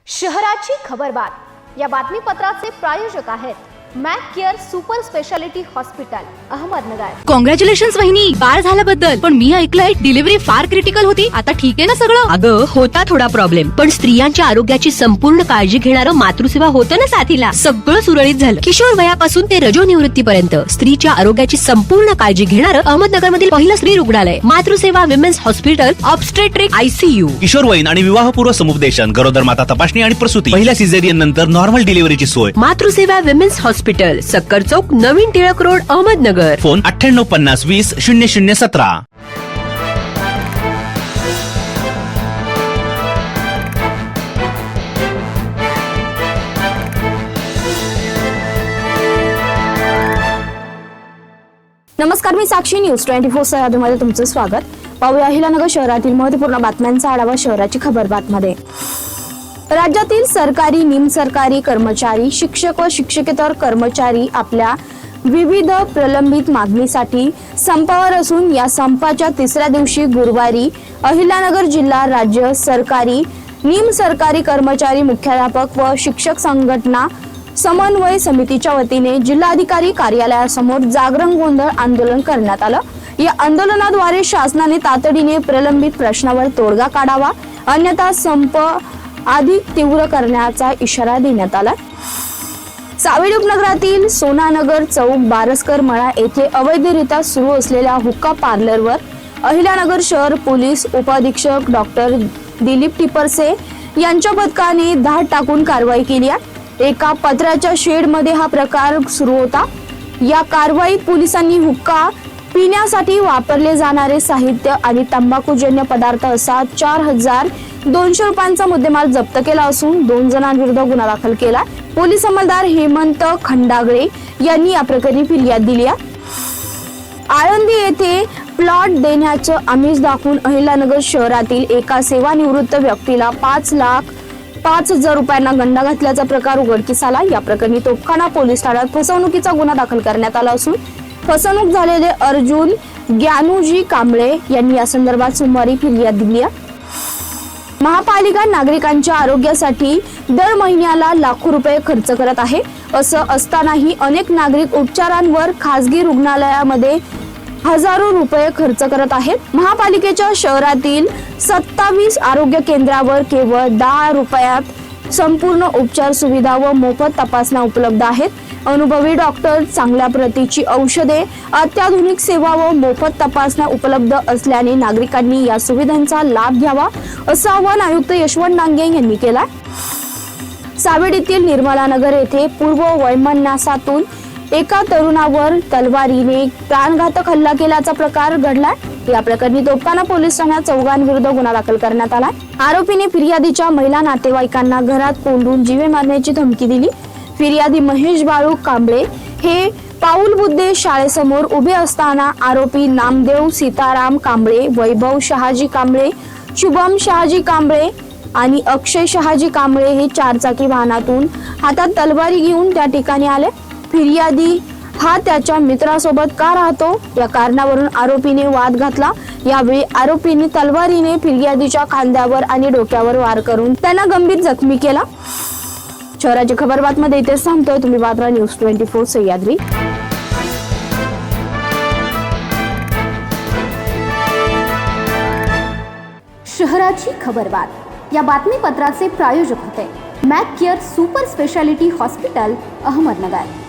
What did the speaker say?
शहराची खबरबात या बातमीपत्राचे प्रायोजक आहेत Mac care super speciality hospital Ahmednagar. Congratulations वहिनी, बाळ झाल्याबद्दल। पण मी ऐकलंय डिलिव्हरी फार क्रिटिकल होती। आता ठीक आहे ना सगळं? अगं होता थोडा प्रॉब्लेम, पण स्त्रियांच्या आरोग्याची संपूर्ण काळजी घेणारं मातृसेवा होतं ना साथीला। सगळं सुरळीत झालं। किशोर वयापासून ते रजोनिवृत्तीपर्यंत स्त्रीच्या आरोग्याची संपूर्ण काळजी घेणारं अहमदनगर मधील पहिलं स्त्री रुग्णालय Matruseva women's hospital obstetric ICU। किशोरवयीन आणि विवाहपूर्व समुपदेशन, गरोदर माता तपासणी आणि प्रसूती, पहिल्या सिझेरियन नंतर नॉर्मल डिलिव्हरीची सोय। मातृसेवा विमेन्स हॉस्पिटल, सक्कर चौक, नवीन टिळक रोड, अहमदनगर। फोन 9850 20 0017। नमस्कार, मी साक्षी, न्यूज 24 सह्याद्रीमध्ये तुमचं स्वागत। पाहूया अहिल्यानगर शहरातील महत्त्वपूर्ण बातम्यांचा आढावा शहराची खबरबातमध्ये। राज्यातील सरकारी, निमसरकारी कर्मचारी, शिक्षक व शिक्षकेतर कर्मचारी आपल्या विविध प्रलंबित मागणीसाठी संपावर असून या संपाच्या तिसऱ्या दिवशी गुरुवारी अहिल्यानगर जिल्हा राज्य सरकारी, निमसरकारी कर्मचारी, मुख्याध्यापक व शिक्षक संघटना समन्वय समितीच्या वतीने जिल्हाधिकारी कार्यालयासमोर जागरण गोंधळ आंदोलन करण्यात आलं। या आंदोलनाद्वारे शासनाने तातडीने प्रलंबित प्रश्नावर तोडगा काढावा, अन्यथा संप अधिक तीव्र करण्याचा इशारा देण्यात आला। सावेडी उपनगरातील सोनानगर चौक, बारसकर मळा येथे अवैधरित्या सुरू असलेल्या हुक्का पार्लरवर अहिल्यानगर शहर पोलीस उपअधीक्षक डॉक्टर दिलीप टिपरसे यांच्या पथकाने धाड टाकून कारवाई केली आहे। एका पत्र्याच्या शेडमध्ये हा प्रकार सुरू होता। या कारवाईत पोलिसांनी हुक्का पिण्यासाठी वापरले जाणारे साहित्य आणि तंबाखूजन्य पदार्थ असा 4200 रुपयांचा मुद्देमाल जप्त केला असून 2 जणांविरुद्ध गुन्हा दाखल केला। पोलीस अंमलदार हेमंत खंडागळे यांनी या प्रकरणी फिर्याद दिली आहे। आळंदी येथे प्लॉट देण्याचं आमिष दाखवून अहिल्यानगर शहरातील एका सेवानिवृत्त व्यक्तीला 5,05,000 रुपयांना गंडा घातल्याचा प्रकार उघडकीस आला। या प्रकरणी तोफखाना पोलीस ठाण्यात फसवणुकीचा गुन्हा दाखल करण्यात आला असून फसवणूक झालेले अर्जुन ज्ञानूजी कांबळे यांनी या संदर्भात सोमवारी फिर्याद दिली आहे। महापालिका नागरिकांच्या आरोग्यासाठी दर महिन्याला लाखो रुपये खर्च करत आहे। असं असतानाही अनेक नागरिक उपचारांवर खासगी रुग्णालयामध्ये हजारो रुपये खर्च करत आहेत। महापालिकेच्या शहरातील 27 आरोग्य केंद्रावर केवळ 10 रुपयात संपूर्ण उपचार सुविधा व मोफत तपासण्या उपलब्ध आहेत। अनुभवी डॉक्टर, चांगल्या प्रतीची औषधे, अत्याधुनिक सेवा व मोफत तपासण्या उपलब्ध असल्याने नागरिकांनी या सुविधांचा लाभ घ्यावा, असं आवाहन आयुक्त यशवंत डांगे यांनी केलं। सावेडीतील निर्मलानगर येथे पूर्व वैमनस्यातून एका तरुणावर तलवारीने प्राणघातक हल्ला केल्याचा प्रकार घडलाय। या प्रकरणी तोफखाना पोलीस ठाण्यात 4 जणांविरुद्ध गुन्हा दाखल करण्यात आला। आरोपीने फिर्यादीच्या महिला नातेवाईकांना घरात कोंडून जीवे मारण्याची धमकी दिली। फिर्यादी महेश बाळू कांबळे हे पाऊल बुद्धे शाळेसमोर उभे असताना आरोपी नामदेव सीताराम कांबळे, वैभव शहाजी कांबळे, शुभम शहाजी कांबळे आणि अक्षय शहाजी कांबळे हे 4 चाकी वाहनातून हातात तलवारी घेऊन त्या ठिकाणी आले। फिर्यादी हा त्याच्या मित्रासोबत का राहतो या कारणावरून आरोपीने वाद घातला। यावेळी आरोपीने तलवारीने फिर्यादीच्या खांद्यावर आणि डोक्यावर वार करून त्यांना गंभीर जखमी केला। शहराची खबरबातमध्ये इथेच थांबतोय। तुम्ही पाहत राहा न्यूज 24 सह्याद्री। शहराची खबरबात या बातमीपत्राचे प्रायोजक होते Mac care super speciality hospital Ahmednagar.